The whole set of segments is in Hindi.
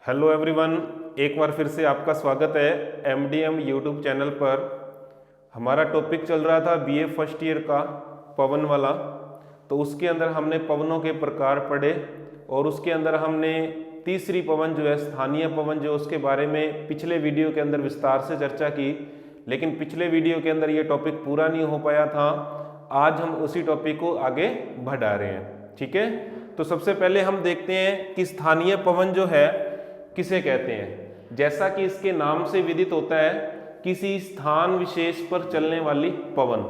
हेलो एवरीवन, एक बार फिर से आपका स्वागत है एमडीएम यूट्यूब चैनल पर। हमारा टॉपिक चल रहा था बीए फर्स्ट ईयर का पवन वाला। तो उसके अंदर हमने पवनों के प्रकार पढ़े और उसके अंदर हमने तीसरी पवन जो है स्थानीय पवन जो उसके बारे में पिछले वीडियो के अंदर विस्तार से चर्चा की, लेकिन पिछले वीडियो के अंदर ये टॉपिक पूरा नहीं हो पाया था। आज हम उसी टॉपिक को आगे बढ़ा रहे हैं। ठीक है, तो सबसे पहले हम देखते हैं कि स्थानीय पवन जो है किसे कहते हैं। जैसा कि इसके नाम से विदित होता है, किसी स्थान विशेष पर चलने वाली पवन।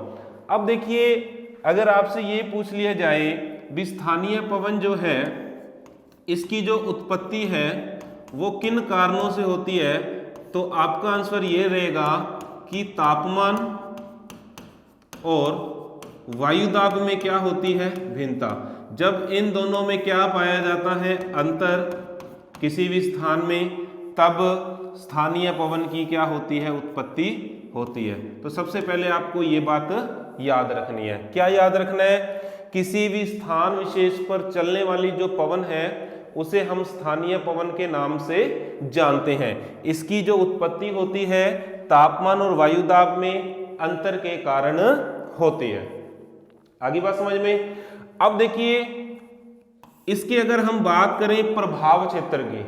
अब देखिए, अगर आपसे ये पूछ लिया जाए भी स्थानीय पवन जो है इसकी जो उत्पत्ति है वो किन कारणों से होती है, तो आपका आंसर ये रहेगा कि तापमान और वायुदाब में क्या होती है, भिन्नता। जब इन दोनों में क्या पाया जाता है, अंतर किसी भी स्थान में, तब स्थानीय पवन की क्या होती है, उत्पत्ति होती है। तो सबसे पहले आपको ये बात याद रखनी है। क्या याद रखना है? किसी भी स्थान विशेष पर चलने वाली जो पवन है उसे हम स्थानीय पवन के नाम से जानते हैं। इसकी जो उत्पत्ति होती है तापमान और वायुदाब में अंतर के कारण होती है। आगे बात समझ में। अब देखिए, इसकी अगर हम बात करें प्रभाव क्षेत्र की,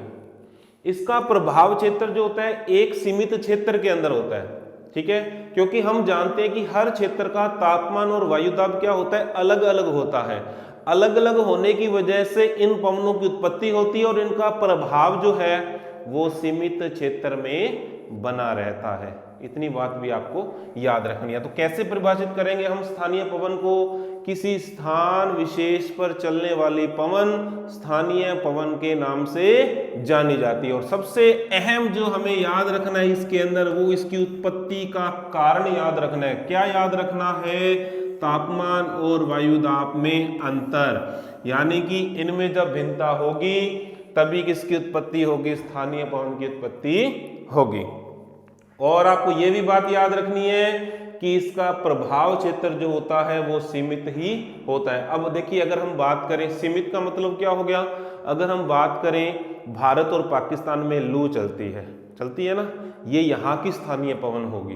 इसका प्रभाव क्षेत्र जो होता है एक सीमित क्षेत्र के अंदर होता है। ठीक है, क्योंकि हम जानते हैं कि हर क्षेत्र का तापमान और वायुदाब क्या होता है, अलग अलग होता है। अलग अलग होने की वजह से इन पवनों की उत्पत्ति होती है और इनका प्रभाव जो है वो सीमित क्षेत्र में बना रहता है। इतनी बात भी आपको याद रखनी है। तो कैसे परिभाषित करेंगे हम स्थानीय पवन को? किसी स्थान विशेष पर चलने वाली पवन स्थानीय पवन के नाम से जानी जाती है। और सबसे अहम जो हमें याद रखना है इसके अंदर, वो इसकी उत्पत्ति का कारण याद रखना है। क्या याद रखना है? तापमान और वायुदाब में अंतर, यानी कि इनमें जब भिन्नता होगी तभी किसकी उत्पत्ति होगी, स्थानीय पवन की उत्पत्ति होगी। और आपको यह भी बात याद रखनी है कि इसका प्रभाव क्षेत्र जो होता है वो सीमित ही होता है। अब देखिए, अगर हम बात करें सीमित का मतलब क्या हो गया, अगर हम बात करें भारत और पाकिस्तान में लू चलती है ना, ये यहाँ की स्थानीय पवन होगी।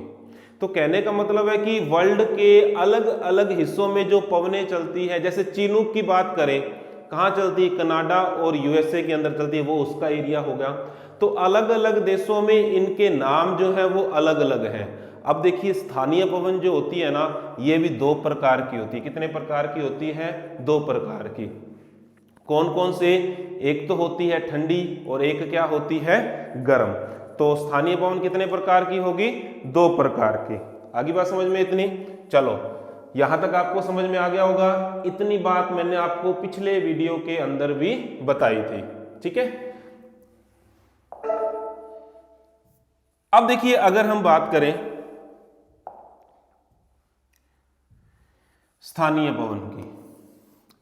तो कहने का मतलब है कि वर्ल्ड के अलग अलग हिस्सों में जो पवनें चलती है, जैसे चिनूक की बात करें, कहाँ चलती है, कनाडा और यूएसए के अंदर चलती है, वो उसका एरिया होगा। तो अलग अलग देशों में इनके नाम जो है वो अलग अलग हैं। अब देखिए, स्थानीय पवन जो होती है ना, ये भी दो प्रकार की होती है। कितने प्रकार की होती है? दो प्रकार की। कौन कौन से? एक तो होती है ठंडी और एक क्या होती है, गर्म। तो स्थानीय पवन कितने प्रकार की होगी? दो प्रकार की। आगे बात समझ में इतनी? चलो, यहां तक आपको समझ में आ गया होगा। इतनी बात मैंने आपको पिछले वीडियो के अंदर भी बताई थी। ठीक है, अब देखिए, अगर हम बात करें स्थानीय पवन की,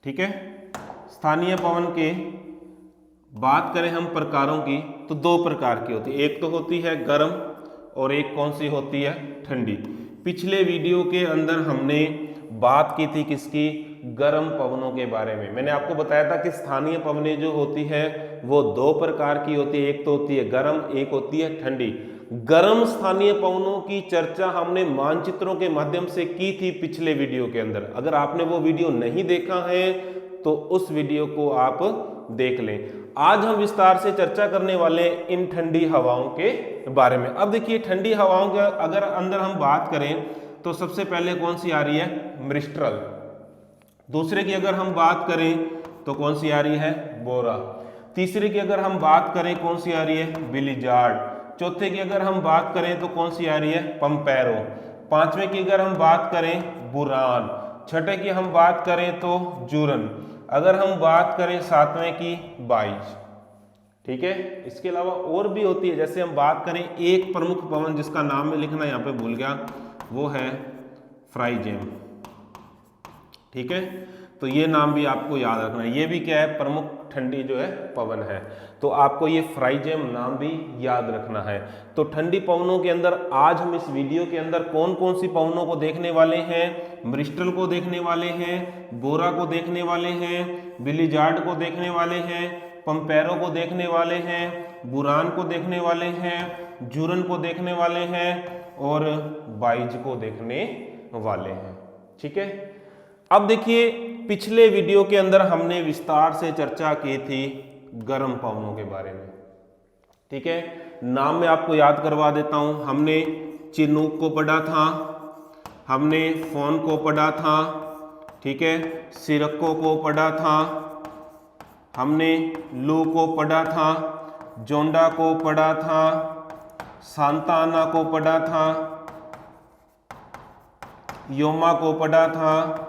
ठीक है, स्थानीय पवन के बात करें हम प्रकारों की, तो दो प्रकार की होती है। एक तो होती है गर्म और एक कौन सी होती है, ठंडी। पिछले वीडियो के अंदर हमने बात की थी किसकी, गर्म पवनों के बारे में। मैंने आपको बताया था कि स्थानीय पवनें जो होती है वो दो प्रकार की होती है। एक तो होती है गर्म, एक होती है ठंडी। गर्म स्थानीय पवनों की चर्चा हमने मानचित्रों के माध्यम से की थी पिछले वीडियो के अंदर। अगर आपने वो वीडियो नहीं देखा है तो उस वीडियो को आप देख लें। आज हम विस्तार से चर्चा करने वाले इन ठंडी हवाओं के बारे में। अब देखिए, ठंडी हवाओं के अगर अंदर हम बात करें तो सबसे पहले कौन सी आ रही है, मिस्ट्रल। दूसरे की अगर हम बात करें तो कौन सी आ रही है, बोरा। तीसरे की अगर हम बात करें कौन सी आ रही है, बिलीजार्ड। चौथे की अगर हम बात करें तो कौन सी आ रही है, पंपेरो। पांचवें की अगर हम बात करें, बुरान। छठे की हम बात करें तो जूरन। अगर हम बात करें सातवें की, बाइज। ठीक है, इसके अलावा और भी होती है। जैसे हम बात करें एक प्रमुख पवन जिसका नाम में लिखना यहाँ पे भूल गया, वो है फ्राइजेम। ठीक है, तो ये नाम भी आपको याद रखना है। ये भी क्या है, प्रमुख ठंडी जो है पवन है। तो आपको ये फ्राइजेम नाम भी याद रखना है। तो ठंडी पवनों के अंदर आज हम इस वीडियो के अंदर कौन कौन सी पवनों को देखने वाले हैं, मिस्ट्रल को देखने वाले हैं, बोरा को देखने वाले हैं, बिलीजार्ड को देखने वाले हैं, पंपेरो को देखने वाले हैं, बुरान को देखने वाले हैं, जूरन को देखने वाले हैं और बाइज को देखने वाले हैं। ठीक है, अब देखिए पिछले वीडियो के अंदर हमने विस्तार से चर्चा की थी गर्म पवनों के बारे में। ठीक है, नाम मैं आपको याद करवा देता हूं। हमने चिनूक को पढ़ा था, हमने फोन को पढ़ा था, ठीक है, सिरको को पढ़ा था, हमने लू को पढ़ा था, जोंडा को पढ़ा था, सांताना को पढ़ा था, योमा को पढ़ा था।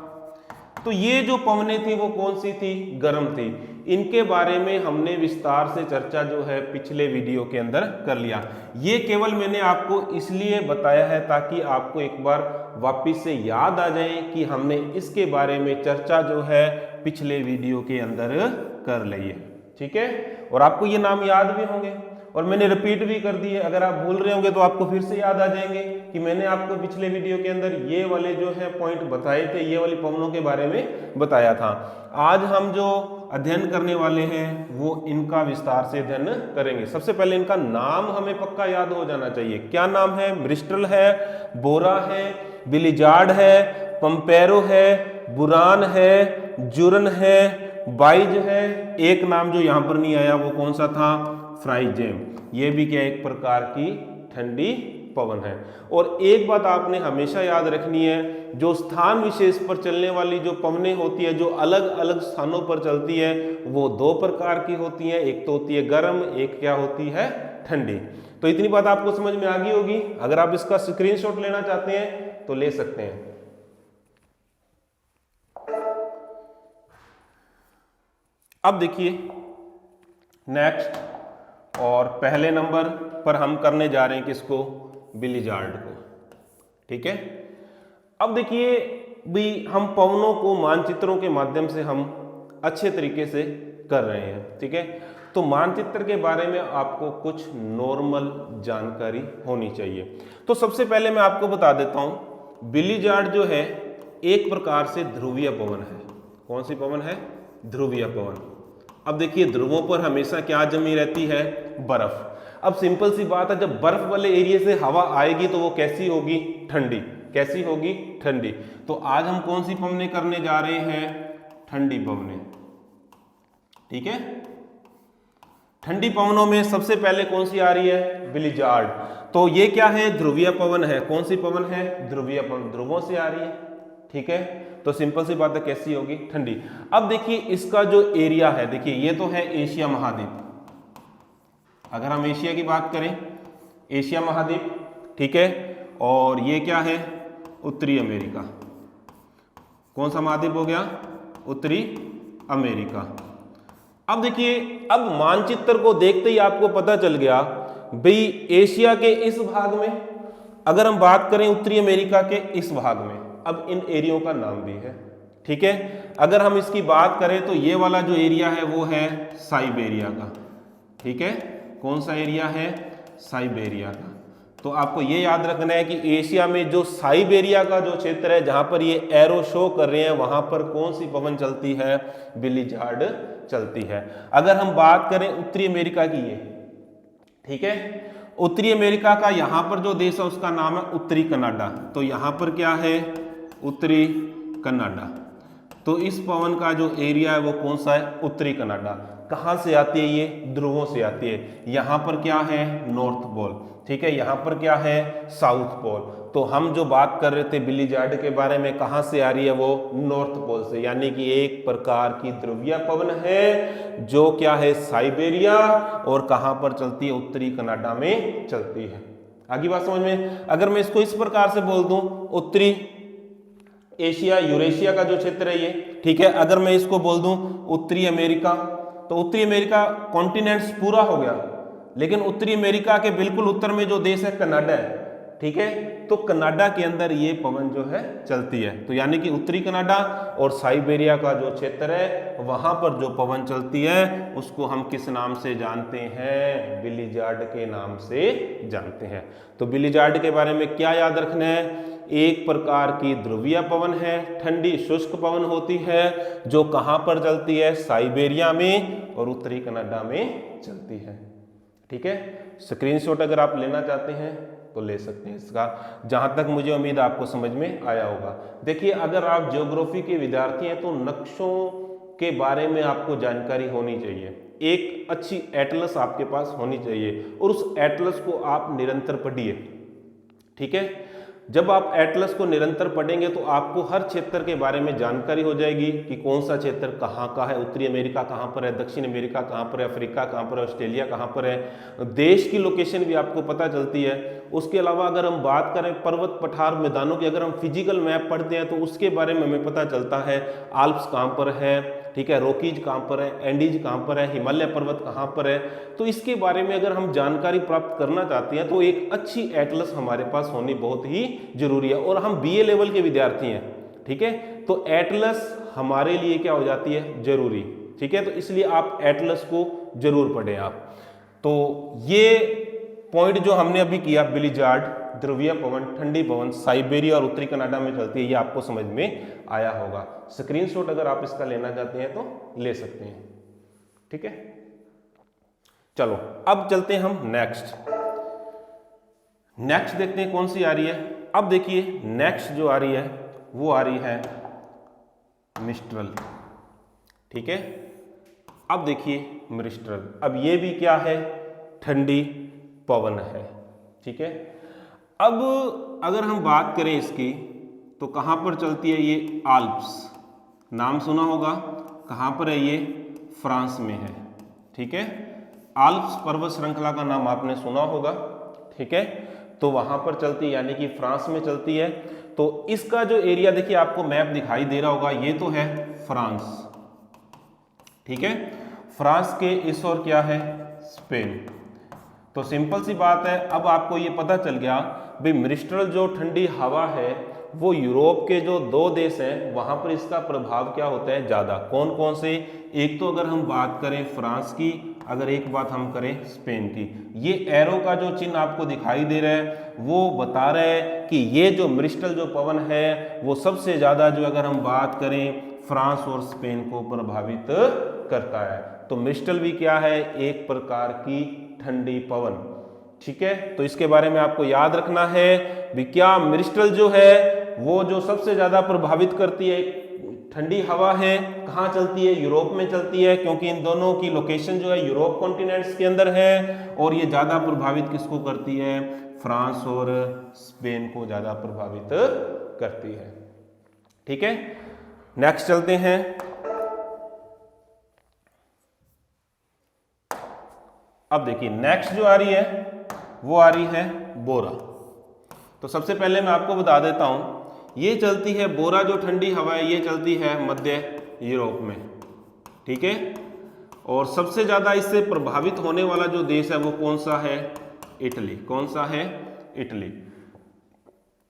तो ये जो पवनें थी वो कौन सी थी? गर्म थी। इनके बारे में हमने विस्तार से चर्चा जो है पिछले वीडियो के अंदर कर लिया। ये केवल मैंने आपको इसलिए बताया है ताकि आपको एक बार वापस से याद आ जाए कि हमने इसके बारे में चर्चा जो है पिछले वीडियो के अंदर कर ली है। ठीक है, और आपको ये नाम याद भी होंगे और मैंने रिपीट भी कर दिए। अगर आप भूल रहे होंगे तो आपको फिर से याद आ जाएंगे कि मैंने आपको पिछले वीडियो के अंदर ये वाले जो है पॉइंट बताए थे, ये वाली पवनों के बारे में बताया था। आज हम जो अध्ययन करने वाले हैं वो इनका विस्तार से अध्ययन करेंगे। सबसे पहले इनका नाम हमें पक्का याद हो जाना चाहिए। क्या नाम है? मिस्ट्रल है, बोरा है, बिलिजार्ड है, पंपेरो है, बुरान है, जूरन है, बाइज है। एक नाम जो यहां पर नहीं आया वो कौन सा था? फ्राइजेम। ये भी क्या एक प्रकार की ठंडी पवन है। और एक बात आपने हमेशा याद रखनी है, जो स्थान विशेष पर चलने वाली जो पवनें होती है, जो अलग अलग स्थानों पर चलती है, वो दो प्रकार की होती है। एक तो होती है गर्म, एक क्या होती है? ठंडी। तो इतनी बात आपको समझ में आ गई होगी। अगर आप इसका स्क्रीनशॉट लेना चाहते हैं तो ले सकते हैं। अब देखिए नेक्स्ट, और पहले नंबर पर हम करने जा रहे हैं किसको? बिलिजार्ड को। ठीक है, अब देखिए भी हम पवनों को मानचित्रों के माध्यम से हम अच्छे तरीके से कर रहे हैं। ठीक है, तो मानचित्र के बारे में आपको कुछ नॉर्मल जानकारी होनी चाहिए। तो सबसे पहले मैं आपको बता देता हूं, बिलिजार्ड जो है एक प्रकार से ध्रुवीय पवन है। कौन सी पवन है? ध्रुवीय पवन। अब देखिए ध्रुवों पर हमेशा क्या जमी रहती है? बर्फ। अब सिंपल सी बात है, जब बर्फ वाले एरिया से हवा आएगी तो वो कैसी होगी? ठंडी। कैसी होगी? ठंडी। तो आज हम कौन सी पवनें करने जा रहे हैं? ठंडी पवनें। ठीक है, ठंडी पवनों में सबसे पहले कौन सी आ रही है? बिलिजार्ड। तो ये क्या है? ध्रुवीय पवन है। कौन सी पवन है? ध्रुवीय पवन, ध्रुवों से आ रही है। ठीक है, तो सिंपल सी बात है, कैसी होगी? ठंडी। अब देखिए इसका जो एरिया है, देखिए ये तो है एशिया महाद्वीप। अगर हम एशिया की बात करें, एशिया महाद्वीप, ठीक है, और ये क्या है? उत्तरी अमेरिका। कौन सा महाद्वीप हो गया? उत्तरी अमेरिका। अब देखिए, अब मानचित्र को देखते ही आपको पता चल गया भाई एशिया के इस भाग में, अगर हम बात करें उत्तरी अमेरिका के इस भाग में, अब इन एरियो का नाम भी है। ठीक है, अगर हम इसकी बात करें तो ये वाला जो एरिया है वो है साइबेरिया का। ठीक है, कौन सा एरिया है? साइबेरिया का। तो आपको ये याद रखना है कि एशिया में जो साइबेरिया का जो क्षेत्र है, जहां पर ये एरो शो कर रहे हैं, वहां पर कौन सी पवन चलती है? बिलिजार्ड चलती है। अगर हम बात करें उत्तरी अमेरिका की, ये ठीक है, उत्तरी अमेरिका का यहां पर जो देश है उसका नाम है उत्तरी कनाडा। तो यहां पर क्या है? उत्तरी कनाडा। तो इस पवन का जो एरिया है वो कौन सा है? उत्तरी कनाडा। कहां से आती है? ये ध्रुवों से आती है। यहां पर क्या है? North pole. ठीक है, यहां पर क्या है? South pole. तो हम जो बात कर रहे थे बिलिजार्ड के बारे में, कहां से आ रही है वो? नॉर्थ पोल से। यानी कि एक प्रकार की ध्रुवीय पवन है जो क्या है? साइबेरिया, और कहां पर चलती है? उत्तरी कनाडा में चलती है। आगे बात समझ में? अगर मैं इसको इस प्रकार से बोल दूं, उत्तरी एशिया, यूरेशिया का जो क्षेत्र है ये, ठीक है, अगर मैं इसको बोल दूं उत्तरी अमेरिका, तो उत्तरी अमेरिका कॉन्टिनेंट्स पूरा हो गया, लेकिन उत्तरी अमेरिका के बिल्कुल उत्तर में जो देश है कनाडा है। ठीक है, तो कनाडा के अंदर ये पवन जो है चलती है। तो यानी कि उत्तरी कनाडा और साइबेरिया का जो क्षेत्र है वहां पर जो पवन चलती है उसको हम किस नाम से जानते हैं? बिलिजार्ड के नाम से जानते हैं। तो बिलिजार्ड के बारे में क्या याद रखना है? एक प्रकार की ध्रुवीय पवन है, ठंडी शुष्क पवन होती है, जो कहां पर चलती है? साइबेरिया में, में और उत्तरी कनाडा में चलती है। ठीक है, स्क्रीनशॉट अगर आप लेना चाहते हैं तो ले सकते हैं इसका। जहां तक मुझे उम्मीद आपको समझ में आया होगा। देखिए, अगर आप ज्योग्राफी के विद्यार्थी हैं तो नक्शों के बारे में आपको जानकारी होनी चाहिए। एक अच्छी एटलस आपके पास होनी चाहिए और उस एटलस को आप निरंतर पढ़िए। ठीक है, जब आप एटलस को निरंतर पढ़ेंगे तो आपको हर क्षेत्र के बारे में जानकारी हो जाएगी कि कौन सा क्षेत्र कहाँ का है, उत्तरी अमेरिका कहाँ पर है, दक्षिण अमेरिका कहाँ पर है, अफ्रीका कहाँ पर है, ऑस्ट्रेलिया कहाँ पर है, देश की लोकेशन भी आपको पता चलती है। उसके अलावा अगर हम बात करें पर्वत पठार मैदानों की, अगर हम फिजिकल मैप पढ़ते हैं तो उसके बारे में हमें पता चलता है आल्प्स कहाँ पर है, ठीक है, रॉकीज कहाँ पर है, एंडीज कहाँ पर है, हिमालय पर्वत कहाँ पर है। तो इसके बारे में अगर हम जानकारी प्राप्त करना चाहते हैं तो एक अच्छी एटलस हमारे पास होनी बहुत ही जरूरी है। और हम बीए लेवल के विद्यार्थी हैं, ठीक है, तो एटलस हमारे लिए क्या हो जाती है, जरूरी। ठीक है, तो इसलिए आप एटलस को जरूर पढ़ें आप। तो ये पॉइंट जो हमने अभी किया, बिलीजार्ड, ध्रुवीय पवन, ठंडी पवन साइबेरिया और उत्तरी कनाडा में चलती है, ये आपको समझ में आया होगा। स्क्रीनशॉट अगर आप इसका लेना चाहते हैं तो ले सकते हैं। ठीक है, चलो अब चलते हैं हम नेक्स्ट देखते हैं कौन सी आ रही है। अब देखिए नेक्स्ट जो आ रही है वो आ रही है मिस्ट्रल। ठीक है, अब देखिए मिस्ट्रल, अब ये भी क्या है, ठंडी पवन है। ठीक है, अब अगर हम बात करें इसकी तो कहां पर चलती है, ये आल्प्स, नाम सुना होगा, कहां पर है ये, फ्रांस में है। ठीक है, आल्प्स पर्वत श्रृंखला का नाम आपने सुना होगा। ठीक है, तो वहां पर चलती है, यानी कि फ्रांस में चलती है। तो इसका जो एरिया देखिए आपको मैप दिखाई दे रहा होगा, ये तो है फ्रांस। ठीक है, फ्रांस के इस ओर क्या है, स्पेन। तो सिंपल सी बात है, अब आपको ये पता चल गया भाई मिस्ट्रल जो ठंडी हवा है वो यूरोप के जो दो देश हैं वहां पर इसका प्रभाव क्या होता है, ज्यादा। कौन कौन से, एक तो अगर हम बात करें फ्रांस की, अगर एक बात हम करें स्पेन की। ये एरो का जो चिन्ह आपको दिखाई दे रहा है वो बता रहा है कि ये जो मिस्ट्रल जो पवन है वो सबसे ज्यादा जो अगर हम बात करें फ्रांस और स्पेन को प्रभावित करता है। तो मिस्ट्रल भी क्या है, एक प्रकार की ठंडी पवन। ठीक है, तो इसके बारे में आपको याद रखना है भी, क्या मिस्ट्रल जो है वो जो सबसे ज्यादा प्रभावित करती है ठंडी हवा है, कहाँ चलती है, यूरोप में चलती है, क्योंकि इन दोनों की लोकेशन जो है यूरोप कॉन्टिनेंट्स के अंदर है। और ये ज्यादा प्रभावित किसको करती है, फ्रांस और स्पेन को ज्यादा प्रभावित करती है। ठीक है, नेक्स्ट चलते हैं। अब देखिए नेक्स्ट जो आ रही है वो आ रही है बोरा। तो सबसे पहले मैं आपको बता देता हूं, ये चलती है बोरा जो ठंडी हवा है, ये चलती है मध्य यूरोप में। ठीक है, और सबसे ज्यादा इससे प्रभावित होने वाला जो देश है वो कौन सा है, इटली। कौन सा है, इटली।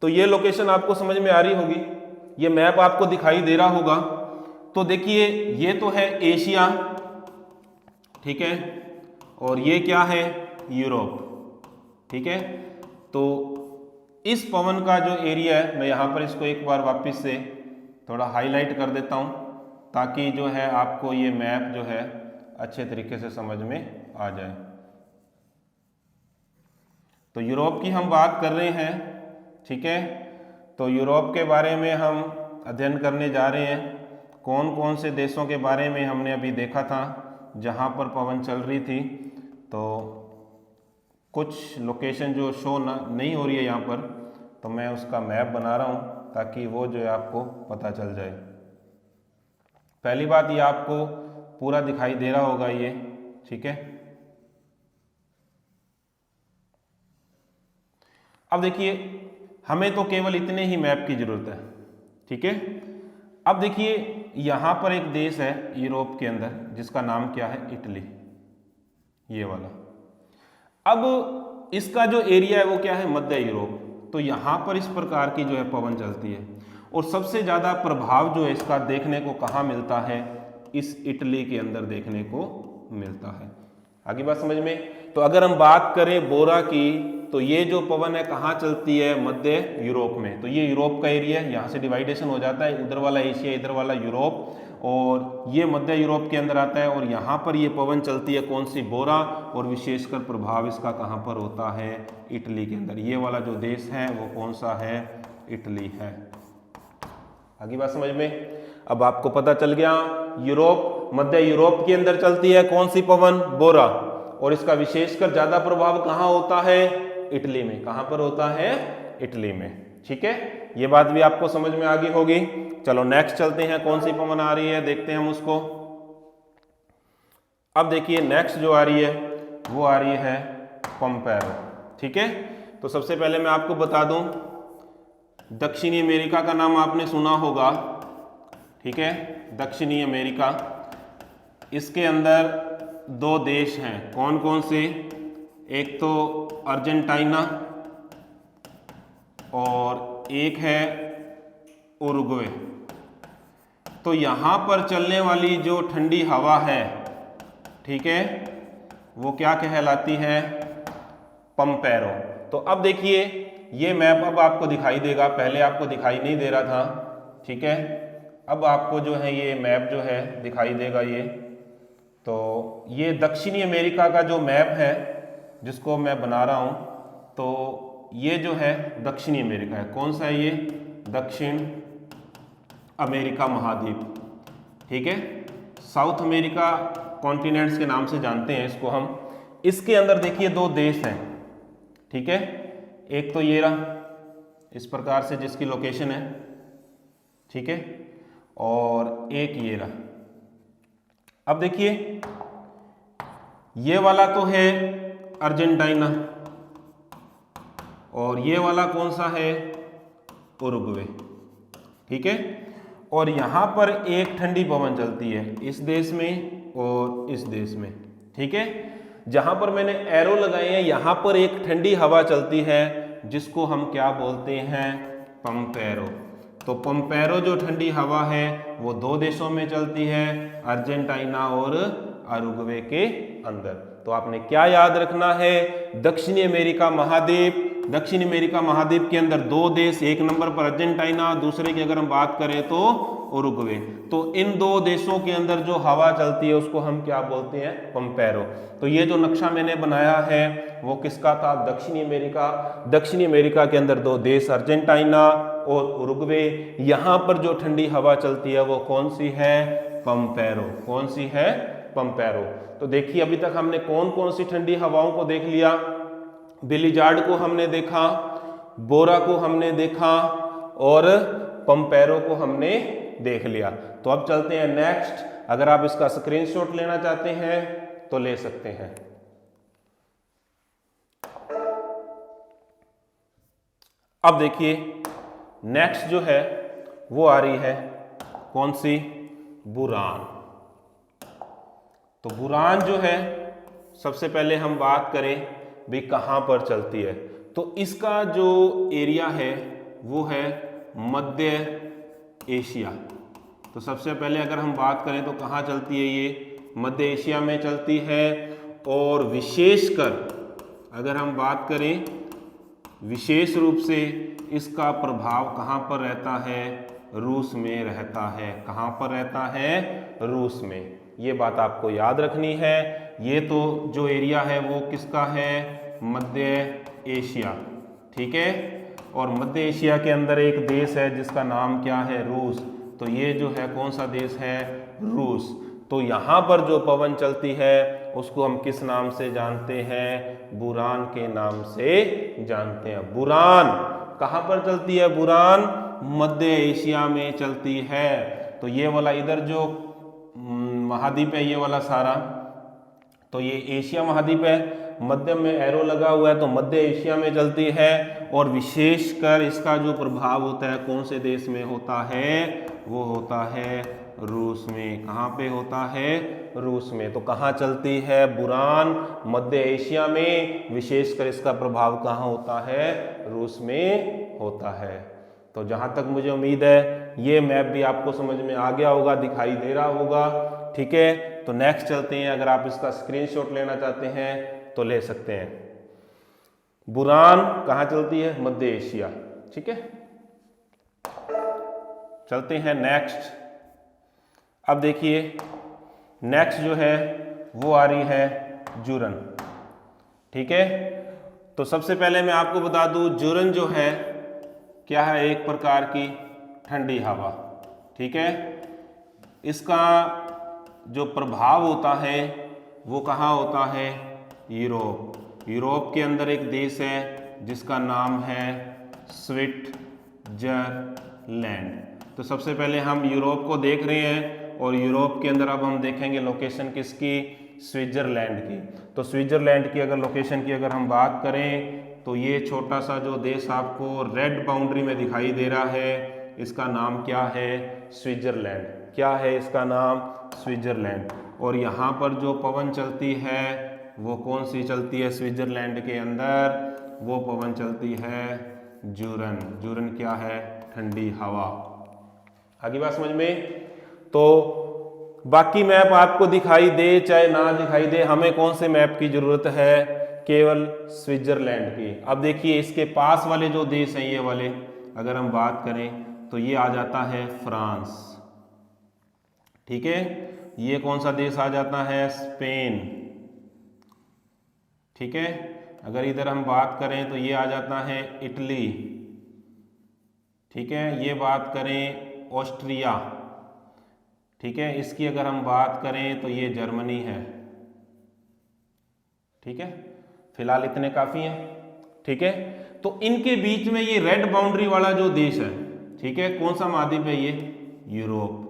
तो ये लोकेशन आपको समझ में आ रही होगी, ये मैप आपको दिखाई दे रहा होगा। तो देखिए ये तो है एशिया, ठीक है, और ये क्या है, यूरोप। ठीक है, तो इस पवन का जो एरिया है, मैं यहाँ पर इसको एक बार वापस से थोड़ा हाईलाइट कर देता हूँ ताकि जो है आपको ये मैप जो है अच्छे तरीके से समझ में आ जाए। तो यूरोप की हम बात कर रहे हैं। ठीक है, तो यूरोप के बारे में हम अध्ययन करने जा रहे हैं। कौन कौन से देशों के बारे में हमने अभी देखा था जहाँ पर पवन चल रही थी। तो कुछ लोकेशन जो शो नहीं हो रही है यहाँ पर, तो मैं उसका मैप बना रहा हूँ ताकि वो जो है आपको पता चल जाए। पहली बात, ये आपको पूरा दिखाई दे रहा होगा ये। ठीक है, अब देखिए हमें तो केवल इतने ही मैप की जरूरत है। ठीक है, अब देखिए यहाँ पर एक देश है यूरोप के अंदर जिसका नाम क्या है, इटली, ये वाला। अब इसका जो एरिया है वो क्या है, मध्य यूरोप। तो यहाँ पर इस प्रकार की जो है पवन चलती है और सबसे ज़्यादा प्रभाव जो है इसका देखने को कहाँ मिलता है, इस इटली के अंदर देखने को मिलता है। आगे बात समझ में। तो अगर हम बात करें बोरा की, तो ये जो पवन है कहाँ चलती है, मध्य यूरोप में। तो ये यूरोप का एरिया है, यहाँ से डिवाइडेशन हो जाता है, उधर वाला एशिया, इधर वाला यूरोप। और ये मध्य यूरोप के अंदर आता है और यहाँ पर ये पवन चलती है कौन सी, बोरा, और विशेषकर प्रभाव इसका कहाँ पर होता है, इटली के अंदर। ये वाला जो देश है वो कौन सा है, इटली है। आगे बात समझ में। अब आपको पता चल गया यूरोप, मध्य यूरोप के अंदर चलती है कौन सी पवन, बोरा, और इसका विशेषकर ज्यादा प्रभाव कहाँ होता है, इटली में। कहाँ पर होता है, इटली में। ठीक है, ये बात भी आपको समझ में आ गई होगी। चलो नेक्स्ट चलते हैं, कौन सी पवन आ रही है देखते हैं हम उसको। अब देखिए नेक्स्ट जो आ रही है वो आ रही है पम्पेरो। ठीक है, तो सबसे पहले मैं आपको बता दूं, दक्षिणी अमेरिका का नाम आपने सुना होगा। ठीक है, दक्षिणी अमेरिका, इसके अंदर दो देश हैं, कौन कौन से, एक तो अर्जेंटीना और एक है उरुग्वे। तो यहाँ पर चलने वाली जो ठंडी हवा है, ठीक है, वो क्या कहलाती है, पम्पेरो। तो अब देखिए ये मैप अब आपको दिखाई देगा, पहले आपको दिखाई नहीं दे रहा था। ठीक है, अब आपको जो है ये मैप जो है दिखाई देगा ये। तो ये दक्षिणी अमेरिका का जो मैप है जिसको मैं बना रहा हूँ, तो ये जो है दक्षिणी अमेरिका है। कौन सा है ये, दक्षिण अमेरिका महाद्वीप। ठीक है, साउथ अमेरिका कॉन्टिनेंट्स के नाम से जानते हैं इसको हम। इसके अंदर देखिए दो देश हैं। ठीक है, एक तो ये रहा इस प्रकार से जिसकी लोकेशन है, ठीक है, और एक ये रहा। अब देखिए ये वाला तो है अर्जेंटीना और ये वाला कौन सा है, उरुग्वे। ठीक है, और यहां पर एक ठंडी पवन चलती है इस देश में और इस देश में। ठीक है, जहां पर मैंने एरो लगाए हैं यहां पर एक ठंडी हवा चलती है जिसको हम क्या बोलते हैं, पम्पेरो। तो पम्पेरो जो ठंडी हवा है वो दो देशों में चलती है, अर्जेंटीना और उरुग्वे के अंदर। तो आपने क्या याद रखना है, दक्षिणी अमेरिका महाद्वीप, दक्षिण अमेरिका महाद्वीप के अंदर दो देश, एक नंबर पर अर्जेंटीना, दूसरे की अगर हम बात करें तो उरुग्वे। तो इन दो देशों के अंदर जो हवा चलती है उसको हम क्या बोलते हैं, पम्पेरो। तो ये जो नक्शा मैंने बनाया है वो किसका था, दक्षिणी अमेरिका। दक्षिणी अमेरिका के अंदर दो देश, अर्जेंटीना और उरुग्वे। यहां पर जो ठंडी हवा चलती है वो कौन सी है, पम्पेरो। कौन सी है, पम्पेरो। तो देखिए अभी तक हमने कौन कौन सी ठंडी हवाओं को देख लिया, बिलीजार्ड को हमने देखा, बोरा को हमने देखा और पम्पेरो को हमने देख लिया। तो अब चलते हैं नेक्स्ट। अगर आप इसका स्क्रीनशॉट लेना चाहते हैं तो ले सकते हैं। अब देखिए नेक्स्ट जो है वो आ रही है कौन सी, बुरान। तो बुरान जो है सबसे पहले हम बात करें भी कहां पर चलती है, तो इसका जो एरिया है वो है मध्य एशिया। तो सबसे पहले अगर हम बात करें तो कहाँ चलती है, ये मध्य एशिया में चलती है। और विशेषकर अगर हम बात करें विशेष रूप से इसका प्रभाव कहाँ पर रहता है, रूस में रहता है। कहाँ पर रहता है, रूस में। ये बात आपको याद रखनी है। ये तो जो एरिया है वो किसका है, मध्य एशिया। ठीक है, और मध्य एशिया के अंदर एक देश है जिसका नाम क्या है, रूस। तो ये जो है कौन सा देश है, रूस। तो यहाँ पर जो पवन चलती है उसको हम किस नाम से जानते हैं, बुरान के नाम से जानते हैं। बुरान कहाँ पर चलती है, बुरान मध्य एशिया में चलती है। तो ये वाला इधर जो महाद्वीप है ये वाला सारा, तो ये एशिया महाद्वीप है, मध्य में एरो लगा हुआ है तो मध्य एशिया में चलती है। और विशेषकर इसका जो प्रभाव होता है कौन से देश में होता है, वो होता है रूस में। कहाँ पे होता है, रूस में। तो कहाँ चलती है, बुरान मध्य एशिया में, विशेषकर इसका प्रभाव कहाँ होता है, रूस में होता है। तो जहाँ तक मुझे उम्मीद है ये मैप भी आपको समझ में आ गया होगा, दिखाई दे रहा होगा। ठीक है, तो नेक्स्ट चलते हैं। अगर आप इसका स्क्रीनशॉट लेना चाहते हैं तो ले सकते हैं। बुरान कहाँ चलती है, मध्य एशिया। ठीक है, चलते हैं नेक्स्ट। अब देखिए नेक्स्ट जो है वो आ रही है जूरन। ठीक है, तो सबसे पहले मैं आपको बता दूं जूरन जो है क्या है, एक प्रकार की ठंडी हवा। ठीक है, इसका जो प्रभाव होता है वो कहाँ होता है, यूरोप। यूरोप के अंदर एक देश है जिसका नाम है स्विट्जरलैंड। तो सबसे पहले हम यूरोप को देख रहे हैं और यूरोप के अंदर अब हम देखेंगे लोकेशन किसकी, स्विट्जरलैंड की। तो स्विट्जरलैंड की अगर लोकेशन की अगर हम बात करें तो ये छोटा सा जो देश आपको रेड बाउंड्री में दिखाई दे रहा है, इसका नाम क्या है, स्विट्जरलैंड। क्या है इसका नाम, स्विट्जरलैंड। और यहाँ पर जो पवन चलती है वो कौन सी चलती है स्विट्जरलैंड के अंदर, वो पवन चलती है जूरन। जूरन क्या है, ठंडी हवा। आगे बात समझ में। तो बाकी मैप आपको दिखाई दे चाहे ना दिखाई दे, हमें कौन से मैप की जरूरत है, केवल स्विट्जरलैंड की। अब देखिए इसके पास वाले जो देश हैं ये वाले अगर हम बात करें तो ये आ जाता है फ्रांस। ठीक है, ये कौन सा देश आ जाता है, स्पेन। ठीक है, अगर इधर हम बात करें तो ये आ जाता है इटली। ठीक है, ये बात करें ऑस्ट्रिया। ठीक है, इसकी अगर हम बात करें तो ये जर्मनी है। ठीक है, फिलहाल इतने काफी हैं। ठीक है, तो इनके बीच में ये रेड बाउंड्री वाला जो देश है, ठीक है, कौन सा महाद्वीप है ये, यूरोप।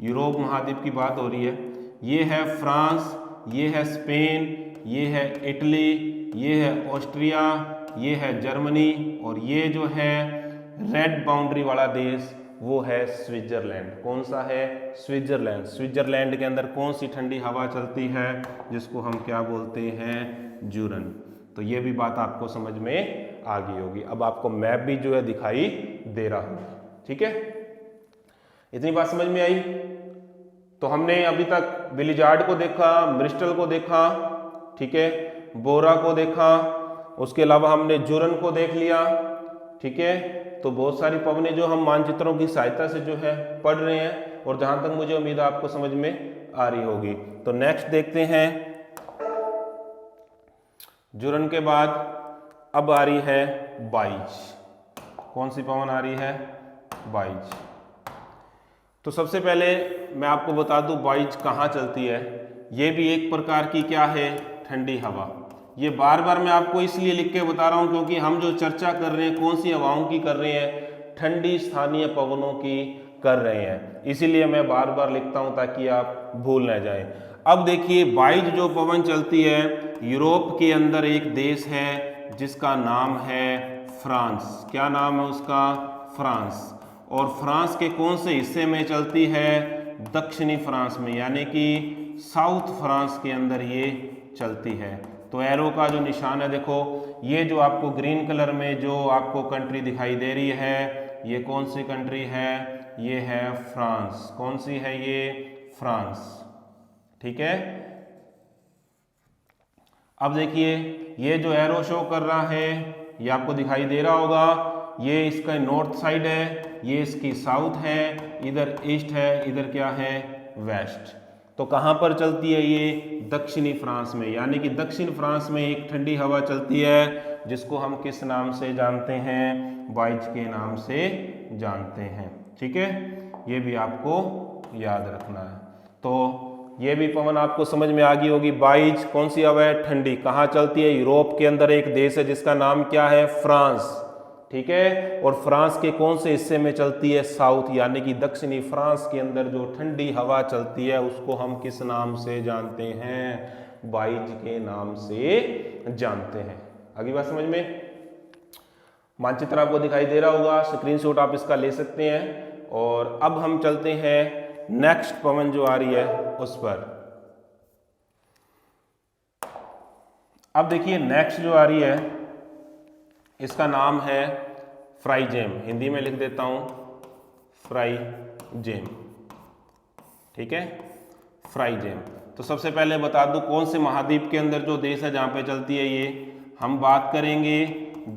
यूरोप महाद्वीप की बात हो रही है। ये है फ्रांस, ये है स्पेन, ये है इटली, ये है ऑस्ट्रिया, ये है जर्मनी और ये जो है रेड बाउंड्री वाला देश वो है स्विट्जरलैंड। कौन सा है, स्विट्जरलैंड। स्विट्जरलैंड के अंदर कौन सी ठंडी हवा चलती है, जिसको हम क्या बोलते हैं, जूरन। तो ये भी बात आपको समझ में आ गई होगी। अब आपको मैप भी जो है दिखाई दे रहा होगा। ठीक है, इतनी बात समझ में आई। तो हमने अभी तक बिलिजार्ड को देखा, ब्रिस्टल को देखा, ठीक है, बोरा को देखा, उसके अलावा हमने जूरन को देख लिया। ठीक है, तो बहुत सारी पवनें जो हम मानचित्रों की सहायता से जो है पढ़ रहे हैं और जहां तक मुझे उम्मीद है आपको समझ में आ रही होगी। तो नेक्स्ट देखते हैं, जूरन के बाद अब आ रही है बाइज। कौन सी पवन आ रही है, बाइज। तो सबसे पहले मैं आपको बता दूं बाइज कहाँ चलती है। ये भी एक प्रकार की क्या है, ठंडी हवा। ये बार बार मैं आपको इसलिए लिख के बता रहा हूँ क्योंकि हम जो चर्चा कर रहे हैं कौन सी हवाओं की कर रहे हैं, ठंडी स्थानीय पवनों की कर रहे हैं। इसीलिए मैं बार बार लिखता हूँ ताकि आप भूल न जाएं। अब देखिए बाइज जो पवन चलती है, यूरोप के अंदर एक देश है जिसका नाम है फ्रांस। क्या नाम है उसका, फ्रांस। और फ्रांस के कौन से हिस्से में चलती है, दक्षिणी फ्रांस में, यानी कि साउथ फ्रांस के अंदर ये चलती है। तो एरो का जो निशान है देखो, ये जो आपको ग्रीन कलर में जो आपको कंट्री दिखाई दे रही है, ये कौन सी कंट्री है, ये है फ्रांस। कौन सी है ये, फ्रांस। ठीक है, अब देखिए ये जो एरो शो कर रहा है ये आपको दिखाई दे रहा होगा, ये इसका नॉर्थ साइड है, ये इसकी साउथ है, इधर ईस्ट है, इधर क्या है, वेस्ट। तो कहाँ पर चलती है ये, दक्षिणी फ्रांस में। यानी कि दक्षिण फ्रांस में एक ठंडी हवा चलती है जिसको हम किस नाम से जानते हैं, बाइज के नाम से जानते हैं। ठीक है, ये भी आपको याद रखना है। तो ये भी पवन आपको समझ में आ गई होगी। बाइज कौन सी हवा है, ठंडी। कहाँ चलती है, यूरोप के अंदर एक देश है जिसका नाम क्या है, फ्रांस। ठीक है, और फ्रांस के कौन से हिस्से में चलती है, साउथ, यानी कि दक्षिणी फ्रांस के अंदर जो ठंडी हवा चलती है उसको हम किस नाम से जानते हैं, बाइज के नाम से जानते हैं। अगली बात समझ में। मानचित्र आपको दिखाई दे रहा होगा, स्क्रीनशॉट आप इसका ले सकते हैं। और अब हम चलते हैं नेक्स्ट पवन जो आ रही है उस पर। अब देखिए नेक्स्ट जो आ रही है इसका नाम है फ्राइजेम। हिंदी में लिख देता हूं, फ्राइजेम। ठीक है, फ्राइजेम। तो सबसे पहले बता दूं कौन से महाद्वीप के अंदर जो देश है जहां पे चलती है ये, हम बात करेंगे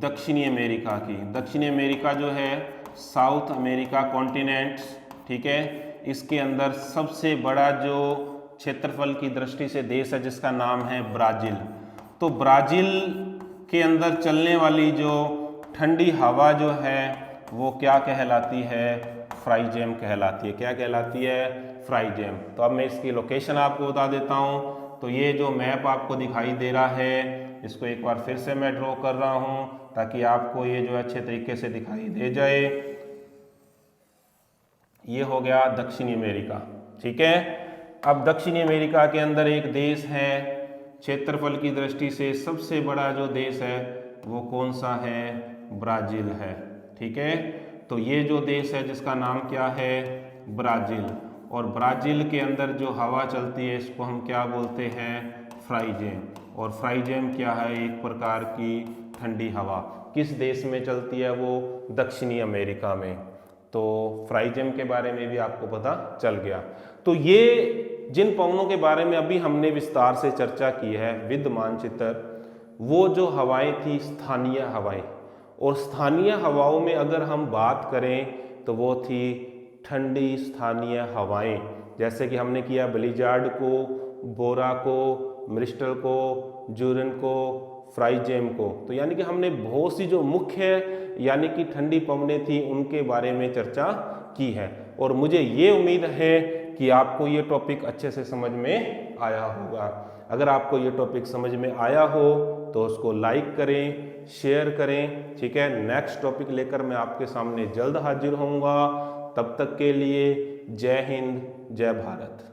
दक्षिणी अमेरिका की। दक्षिणी अमेरिका जो है, साउथ अमेरिका कॉन्टिनेंट्स। ठीक है, इसके अंदर सबसे बड़ा जो क्षेत्रफल की दृष्टि से देश है जिसका नाम है ब्राज़ील। तो ब्राज़ील के अंदर चलने वाली जो ठंडी हवा जो है वो क्या कहलाती है? फ्राइजेम कहलाती है। क्या कहलाती है? फ्राइजेम। तो अब मैं इसकी लोकेशन आपको बता देता हूँ। तो ये जो मैप आपको दिखाई दे रहा है, इसको एक बार फिर से मैं ड्रॉ कर रहा हूँ ताकि आपको ये जो अच्छे तरीके से दिखाई दे जाए। ये हो गया दक्षिणी अमेरिका, ठीक है। अब दक्षिणी अमेरिका के अंदर एक देश है, क्षेत्रफल की दृष्टि से सबसे बड़ा जो देश है वो कौन सा है? ब्राज़ील है, ठीक है। तो ये जो देश है जिसका नाम क्या है? ब्राज़ील। और ब्राज़ील के अंदर जो हवा चलती है इसको हम क्या बोलते हैं? फ्राइजेम। और फ्राइजेम क्या है? एक प्रकार की ठंडी हवा। किस देश में चलती है वो? दक्षिणी अमेरिका में। तो फ्राइजेम के बारे में भी आपको पता चल गया। तो ये जिन पवनों के बारे में अभी हमने विस्तार से चर्चा की है विद मानचित्र, वो जो हवाएं थी स्थानीय हवाएं, और स्थानीय हवाओं में अगर हम बात करें तो वो थी ठंडी स्थानीय हवाएं। जैसे कि हमने किया ब्लिज़ार्ड को, बोरा को, मिस्टल को, जूरन को, फ्राइजेम को। तो यानी कि हमने बहुत सी जो मुख्य यानी कि ठंडी पवनें थी उनके बारे में चर्चा की है। और मुझे ये उम्मीद है कि आपको ये टॉपिक अच्छे से समझ में आया होगा। अगर आपको ये टॉपिक समझ में आया हो तो उसको लाइक करें, शेयर करें, ठीक है। नेक्स्ट टॉपिक लेकर मैं आपके सामने जल्द हाजिर होऊंगा। तब तक के लिए जय हिंद, जय भारत।